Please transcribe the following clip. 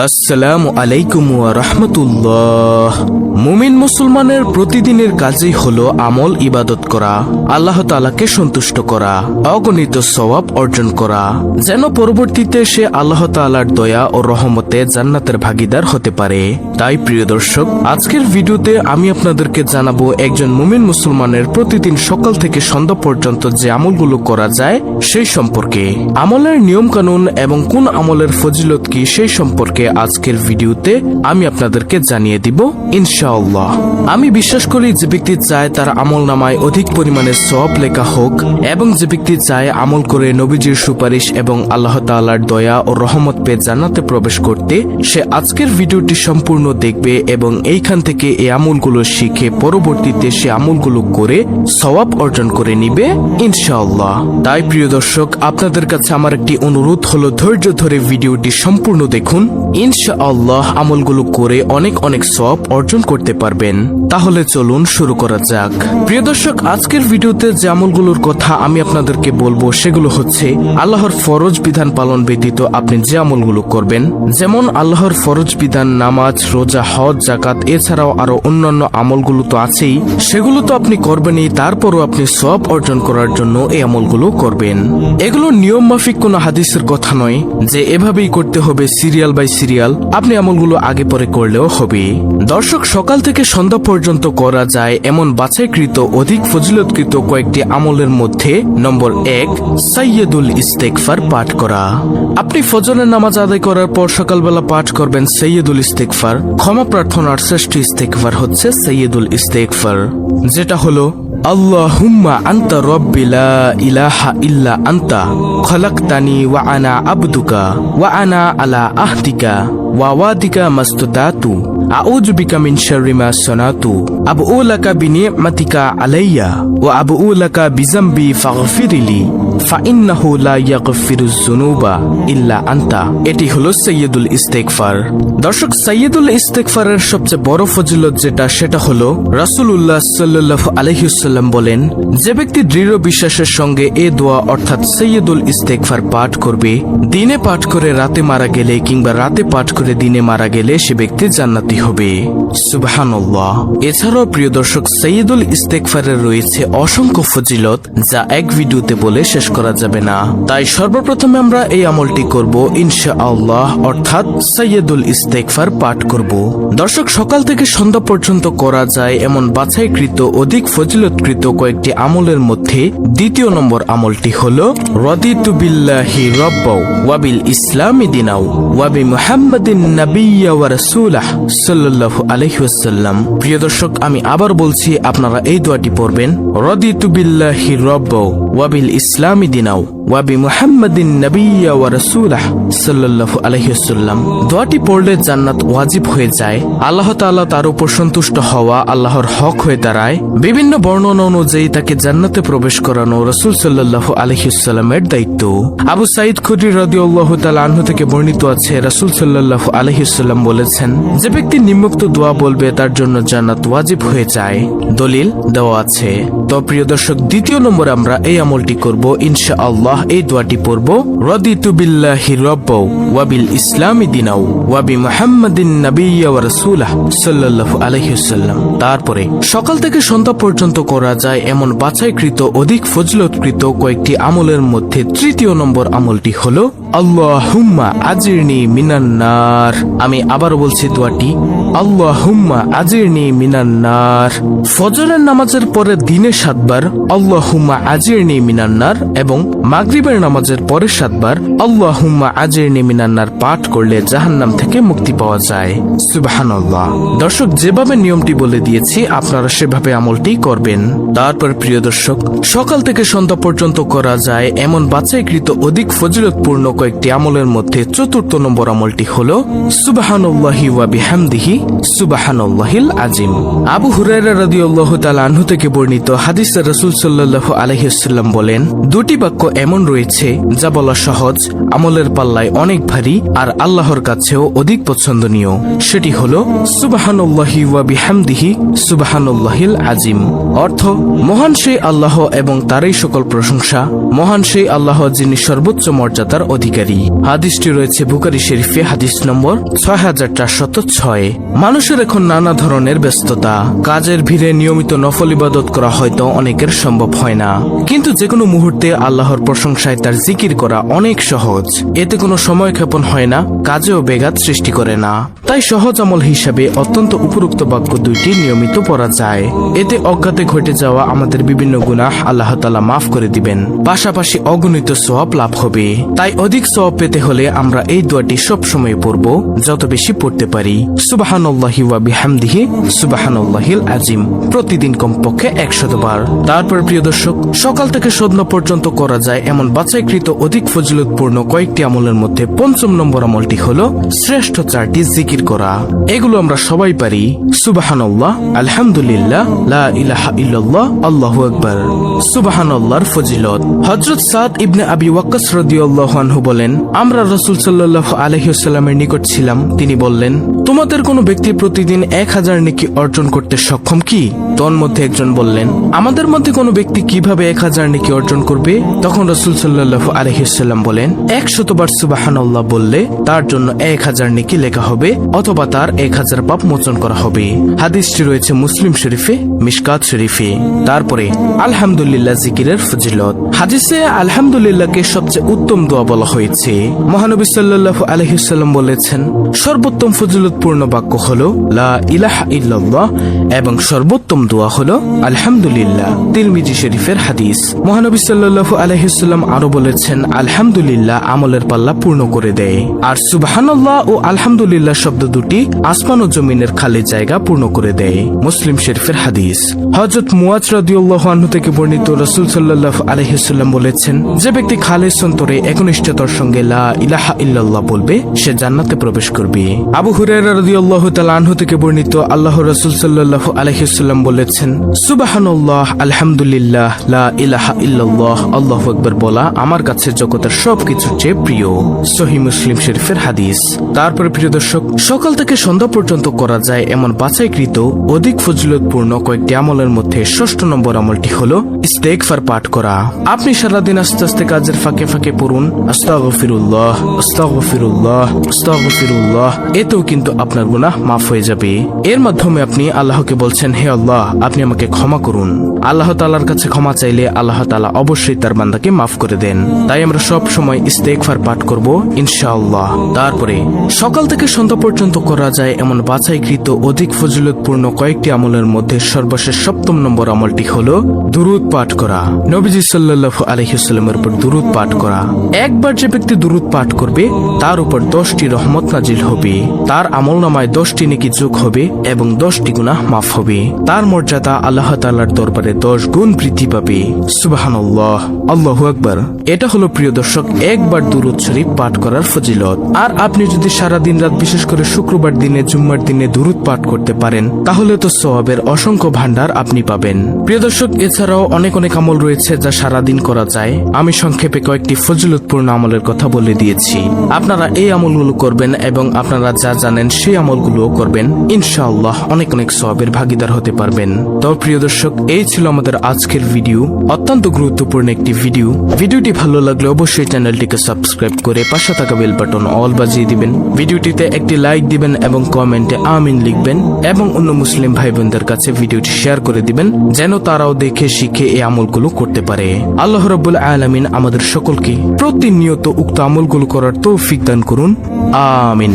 আসসালামু আলাইকুম ওয়া রাহমাতুল্লাহ। মুমিন মুসলমানের প্রতিদিনের কাজই হলো আমল ইবাদত করা, আল্লাহ তাআলাকে সন্তুষ্ট করা, অগণিত সওয়াব অর্জন করা, যেন পরবর্তীতে সে আল্লাহ তাআলার দয়া ও রহমতে জান্নাতের ভাগীদার হতে পারে। তাই প্রিয় দর্শক, আজকের ভিডিওতে আমি আপনাদেরকে জানাবো একজন মুমিন মুসলমানের প্রতিদিন সকাল থেকে সন্ধ্যা পর্যন্ত যে আমলগুলো করা যায় সেই সম্পর্কে, আমলের নিয়ম কানুন এবং কোন আমলের ফজিলত কি সেই সম্পর্কে আজকের ভিডিওতে আমি আপনাদেরকে জানিয়ে দিব ইনশাআল্লাহ। আমি বিশ্বাস করি যে ব্যক্তি চায় তার আমল নামায় অধিক পরিমাণে সওয়াব লেখা হোক এবং যে ব্যক্তি চায় আমল করে নবীজির সুপারিশ এবং আল্লাহ তাআলার দয়া ও রহমত পেয়ে জান্নাতে প্রবেশ করতে, সে আজকের ভিডিওটি সম্পূর্ণ দেখবে এবং এইখান থেকে এই আমলগুলো শিখে পরবর্তীতে সে আমলগুলো করে সওয়াব অর্জন করে নিবে ইনশাআল্লাহ। তাই প্রিয় দর্শক, আপনাদের কাছে আমার একটি অনুরোধ হলো ধৈর্য ধরে ভিডিওটি সম্পূর্ণ দেখুন। ইনশাআল্লাহ আমলগুলো করে অনেক অনেক সওয়াব অর্জন করতে পারবেন। তাহলে চলুন শুরু করা যাক। প্রিয় দর্শক, আজকের ভিডিওতে যে আমলগুলোর কথা আমি আপনাদেরকে বলবো সেগুলো হচ্ছে আল্লাহর ফরজ বিধান পালন ব্যতীত আপনি যে আমলগুলো করবেন, যেমন আল্লাহর ফরজ বিধান নামাজ, রোজা, হজ, যাকাত, এছাড়াও আরো অন্যান্য আমলগুলো তো আছেই, সেগুলো তো আপনি করবেনই, তারপরও আপনি সওয়াব অর্জন করার জন্য এই আমলগুলো করবেন। এগুলো নিয়ম মাফিক কোনো হাদিসের কথা নয় যে এভাবেই করতে হবে সিরিয়াল বাই সিরিয়াল, আপনি আমলগুলো আগে পরে করলেও হবে। দর্শক, সকাল থেকে সন্ধ্যা পর্যন্ত করা যায় এমন বাছাইকৃত অধিক ফজিলতকৃত কয়েকটি আমলের মধ্যে নম্বর 1, সাইয়্যিদুল ইস্তেগফার পাঠ করা। আপনি ফজরের নামাজ আদায় করার পর সকালবেলা পাঠ করবেন সাইয়্যিদুল ইস্তেগফার। ক্ষমা প্রার্থনার শ্রেষ্ঠ ইস্তেগফার হচ্ছে সাইয়্যিদুল ইস্তেগফার, যেটা হলো আল্লাহুম্মা আনতা রাব্বি লা ইলাহা ইল্লা আনতা খলাকতানি ওয়া আনা আবদুকা ওয়া আনা আলা আহদিকা ওয়া ওয়াদিকা মাস্তাতাতু আউযু বিকা মিন শাররি মা সানাতু আবউ লাকা বিনি'মাতিকা আলাইয়া ওয়া আবউ লাকা বিযামবি ফাগফিরলি ফাইন্নাহু লা ইয়াগফিরুয যুনুবা ইল্লা আনতা। এটি হলো সাইয়্যিদুল ইস্তেগফার। দর্শক, সাইয়্যিদুল ইস্তেগফারের সবচেয়ে বড় ফজিলত সেটা হলো রাসূলুল্লাহ সাল্লাল্লাহু আলাইহি ওয়াসাল্লাম বলেন, যে ব্যক্তি দৃঢ় বিশ্বাসের সঙ্গে এ দোয়া অর্থাৎ সাইয়্যিদুল ইস্তেগফার পাঠ করবে, দিনে পাঠ করে রাতে মারা গেলে কিংবা রাতে পাঠ করে দিনে মারা গেলে সে ব্যক্তি জান্নাতি হবে। সুবহানাল্লাহ। এছাড়াও প্রিয় দর্শক, সাইয়্যিদুল ইস্তেগফারের রয়েছে অসংখ্য ফজিলত যা এক ভিডিওতে বলে শেষ করা যাবে না। তাই সর্বপ্রথমে আমরা এই আমলটি করব ইনশাআল্লাহ, অর্থাৎ সাইয়্যিদুল ইস্তেগফার পাঠ করব। দর্শক, সকাল থেকে সন্ধ্যা পর্যন্ত করা যায় এমন বাছাইকৃত অধিক ফজিলতকৃত কয়েকটি আমলের মধ্যে দ্বিতীয় নম্বর আমলটি হলো রাদিতু বিল্লাহি রাব্বাও ওয়া বিল ইসলামি দিনাও ওয়া বি মুহাম্মাদিন নাবিয়্যা ওয়া রাসূলাহ সাল্লাল্লাহু আলাইহি ওয়াসাল্লাম। প্রিয় দর্শক, আমি আবার বলছি, আপনারা এই দোয়াটি পড়বেন, রাদিতু বিল্লাহি রাব্বাও ওয়া বিল ইসলামি দিনাও ওয়া বি মুহাম্মাদিন নাবিয়্যা ওয়া রাসূলাহ সাল্লাল্লাহু আলাইহি ওয়াসাল্লাম। দোয়াটি পড়লে জান্নাত ওয়াজিব হয়ে যায়। আল্লাহ তাআলা তার উপর সন্তুষ্ট হওয়া আল্লাহর হক হয়ে দাঁড়ায়। বিভিন্ন বর্ণনা অনুযায়ী তাকে জান্নাতে প্রবেশ করানো রাসূল সাল্লাল্লাহু আলাইহি ওয়াসাল্লামের দায়িত্ব। আবু সাঈদ খুদরি রাদিয়াল্লাহু তাআলা আনহু থেকে বর্ণিত আছে, রাসূল সাল্লাল্লাহু আলাইহি ওয়াসাল্লাম বলেছেন, যে ব্যক্তি নিম্নোক্ত দোয়া বলবে তার জন্য জান্নাত ওয়াজিব হয়ে যায়। দলিল দেওয়া আছে। তো প্রিয় দর্শক, দ্বিতীয় নম্বরে আমরা এই আমলটি করব ইনশাআল্লাহ। এই দোয়াটি পড়ব, রাদিতু বিল্লাহি রাব্বাও ওয়া বিল ইসলামি দিনাও ওয়া বি মুহাম্মাদিন নাবিয়্যা ওয়া রাসূলাহ সাল্লাল্লাহু আলাইহি ওয়াসাল্লাম। তারপরে সকাল থেকে সন্ধ্যা পর্যন্ত করা যায় এমন বাছাইকৃত অধিক ফজিলতকৃত কয়েকটি আমলের মধ্যে তৃতীয় নম্বর আমলটি হলো আল্লাহুম্মা আজিরনি মিনান নার। আমি আবার বলছি দোয়াটি, আল্লাহুম্মা আজিরনি মিনান নার। ফজরের নামাজের পরে দিনে 7 বার আল্লাহুম্মা আজিরনি মিনান নার এবং মাগরিবের নামাজের পরে 7 বার আল্লাহুম্মা আজিরনি মিনান নার পাঠ করলে জাহান্নাম থেকে মুক্তি পাওয়া যায়। সুবহানাল্লাহ। দর্শক, যেভাবে নিয়মটি বলে দিয়েছি আপনারা সেভাবে আমলটি করবেন। তারপর প্রিয় দর্শক, সকাল থেকে সন্ধ্যা পর্যন্ত করা যায় এমন বাছাইকৃত অধিক ফজিলতপূর্ণ কয়েকটি আমলের মধ্যে চতুর্থ নম্বর আমলটি হলো সুবহানাল্লাহি ওয়া বিহামদিহি সুবহানাল্লাহিল আযীম। আবু হুরায়রা রাদিয়াল্লাহু তাআলা আনহু থেকে বর্ণিত হাদিসে রাসূল সাল্লাল্লাহু আলাইহি ওয়াসাল্লাম বলেন, দুটি বাক্য এমন এমন রয়েছে যা বলা সহজ, আমলের পাল্লায় অনেক ভারী আর আল্লাহর কাছেও অধিক পছন্দনীয়। সেটি হলো সুবহানাল্লাহি ওয়া বিহামদিহি সুবহানাল্লাহিল আজিম। অর্থ, মহান সেই আল্লাহ এবং তারই সকল প্রশংসা, মহান সেই আল্লাহ যিনি সর্বোচ্চ মর্যাদার অধিকারী। হাদিসটি রয়েছে বুখারী শরীফে, হাদিস নম্বর 6406। মানুষের এখন নানা ধরনের ব্যস্ততা, কাজের ভিড়ে নিয়মিত নফল ইবাদত করা হয়তো অনেকের সম্ভব হয় না, কিন্তু যে কোনো মুহূর্তে আল্লাহর প্রশংসায় তার জিকির করা অনেক সহজ। এতে কোনো সময় ক্ষেপণ হয় না, কাজেও ব্যাঘাত সৃষ্টি করে না। তাই সহজ আমল হিসাবে অত্যন্ত উপরোক্ত বাক্য দুইটি নিয়মিত পড়া যায়। এতে অজ্ঞাতে ঘটে যাওয়া আমাদের বিভিন্ন গুনাহ আল্লাহ তাআলা মাফ করে দিবেন, পাশাপাশি অগণিত সওয়াব লাভ হবে। তাই অধিক সওয়াব পেতে হলে আমরা এই দোয়াটি সব সময় পড়ব, যত বেশি পড়তে পারি। সুবহানাল্লাহি ওয়া বিহামদিহি সুবহানাল্লাহিল আজিম, প্রতিদিন কমপক্ষে 100 বার। তারপর প্রিয় দর্শক, সকাল থেকে সন্ধ্যা পর্যন্ত করা যায় এমন বাছাইকৃত অধিক ফজিলতপূর্ণ কয়েকটি আমলের মধ্যে ৫ম নম্বর আমলটি হলো শ্রেষ্ঠ 4টি জিকির করা। এগুলো আমরা সবাই পারি। সুবহানাল্লাহ, আলহামদুলিল্লাহ, লা ইলাহা ইল্লাল্লাহ, আল্লাহু আকবার। সুবহানাল্লাহর ফজিলত। হযরত সাদ ইবনে আবি ওয়াক্কাস রাদিয়াল্লাহু আনহু বলেন, আমরা রাসূল সাল্লাল্লাহু আলাইহি ওয়াসাল্লামের নিকট ছিলাম। তিনি বললেন, তোমাদের কোনো ব্যক্তি প্রতিদিন 1000 নেকি অর্জন করতে সক্ষম কি? তন্মধ্যে একজন বললেন, আমাদের মধ্যে কোনো ব্যক্তি কিভাবে 1000 নেকি অর্জন করবে? তখন রাসূল সাল্লাল্লাহু আলাইহি ওয়াসাল্লাম বলেন, 100 বার সুবহানাল্লাহ বললে তার জন্য 1000 নেকি লেখা হবে, অথবা তার 1000 পাপ মোচন করা হবে। হাদিসটি রয়েছে মুসলিম শরীফে, মিশকাত শরীফে। তারপরে আলহামদুলিল্লাহ জিকিরের ফজিলত। হাদিসে আলহামদুলিল্লাহকে সবচেয়ে উত্তম দোয়া বলা হয়েছে। মহানবী সাল্লাল্লাহু আলাইহি ওয়াসাল্লাম বলেছেন, সর্বোত্তম ফজিলতপূর্ণ বাক্য হলো লা ইলাহা ইল্লাল্লাহ এবং সর্বোত্তম দোয়া হলো আলহামদুলিল্লাহ। তিরমিজি শরীফের হাদিস। মহানবী সাল্লাল্লাহু আলাইহি ওয়াসাল্লাম আরো বলেছেন, আলহামদুলিল্লাহ আমলের পাল্লা পূর্ণ করে দেয়, আর সুবহানাল্লাহ ও আলহামদুলিল্লাহ শব্দ দুটি আসমান ও জমিনের খালি জায়গা পূর্ণ করে দেয়। মুসলিম শরীফের হাদিস। হযরত মুয়াজ রাদিয়াল্লাহু আনহু থেকে বর্ণিত, রাসূল সাল্লাল্লাহু আলাইহি ওয়াসাল্লাম বলেছেন, যে ব্যক্তি খালিস অন্তরে একনিষ্ঠতার সঙ্গে লা ইলাহা ইল্লাল্লাহ বলবে, সে জান্নাতে প্রবেশ করবে। আবু হুরায়রা রাদিয়াল্লাহু তাআলা আনহু থেকে বর্ণিত, আল্লাহর রাসূল সাল্লাল্লাহু আলাইহি ওয়াসাল্লাম বলেছেন, সুবহানাল্লাহ, আলহামদুলিল্লাহ, লা ইলাহা ইল্লাল্লাহ, আল্লাহু আকবার বলা আমার কাছে জগতের সবকিছুর চেয়ে প্রিয়। সহিহ মুসলিম শরীফের হাদিস। তারপরে প্রিয় দর্শক, সকাল থেকে সন্ধ্যা পর্যন্ত করা যায় এমন বাছাইকৃত অধিক ফজিলতপূর্ণ কয়েকটি আমলের মধ্যে 6ষ্ঠ নম্বর আমলটি হলো ইস্তেগফার পাঠ করা। আপনি সারাদিন আস্তে আস্তে কাজের ফাঁকে ফাঁকে পড়ুন আস্তাগফিরুল্লাহ, আস্তাগফিরুল্লাহ, আস্তাগফিরুল্লাহ। এতেও কিন্তু আপনার গুনাহ মাফ হয়ে যাবে। এর মাধ্যমে আপনি আল্লাহকে বলছেন, হে আল্লাহ, আপনি আমাকে ক্ষমা করুন। আল্লাহ তাআলার কাছে ক্ষমা চাইলে আল্লাহ তাআলা অবশ্যই তার বান্দাকে মাফ করে দেন। তাই আমরা সব সময় ইস্তেগফার পাঠ করব ইনশাআল্লাহ। তারপরে সকাল থেকে সন্ধ্যা পর্যন্ত করা যায় এমন বাছাইকৃত অধিক ফজিলতপূর্ণ কয়েকটি আমলের মধ্যে সর্বশেষ 7ম নম্বর আমলটি হলো দুরূদ পাঠ করা। নবীজি সাল্লাল্লাহু আলাইহি ওয়াসাল্লামের উপর দুরূদ পাঠ করা। একবার যে ব্যক্তি দুরূদ পাঠ করবে তার উপর 10টি রহমত নাজিল হবে, তার আমলনামায় 10টি নেকি যোগ হবে এবং 10টি গুনাহ মাফ হবে। তার মর্যাদা আল্লাহ তাআলার দরবারে 10 গুণ বৃদ্ধি পাবে। সুবহানাল্লাহ, আল্লাহু আকবার। এটা হলো প্রিয় দর্শক একবার দুরূদ শরীফ পাঠ করার ফজিলত। আর আপনি যদি সারা দিন রাত, বিশেষ করে শুক্রবার দিনে, জুম্মার দিনে দুরূদ পাঠ করতে পারেন, তাহলে তো সওয়াবের অসংখ্য ভান্ডার আপনি পাবেন। প্রিয় দর্শক, এছাড়াও অনেক অনেক আমল রয়েছে যা সারা দিন করা যায়। আমি সংক্ষেপে কয়েকটি ফজিলতপূর্ণ আমলের কথা বলে দিয়েছি। আপনারা এই আমলগুলো করবেন এবং আপনারা যা জানেন সেই আমলগুলোও করবেন, ইনশাআল্লাহ অনেক অনেক সওয়াবের ভাগীদার হতে পারবেন। তো প্রিয় দর্শক, এই ছিল আমাদের আজকের ভিডিও, অত্যন্ত গুরুত্বপূর্ণ একটি ভিডিও। ভিডিওটি ভালো লাগলে অবশ্যই চ্যানেলটিকে সাবস্ক্রাইব করে পাশে থাকা বেল বাটন অল বাজিয়ে দিবেন। ভিডিওটিতে একটি লাইক দিবেন এবং কমেন্টে আমিন লিখবেন এবং অন্য মুসলিম ভাই বোনদের কাছে ভিডিওটি শেয়ার করে দিবেন, যেন তারাও দেখে শিখে এই আমলগুলো করতে পারে। আল্লাহ রাব্বুল আলামিন আমাদের সকলকে প্রতিনিয়ত উক্ত আমলগুলো করার তৌফিক দান করুন। আমিন।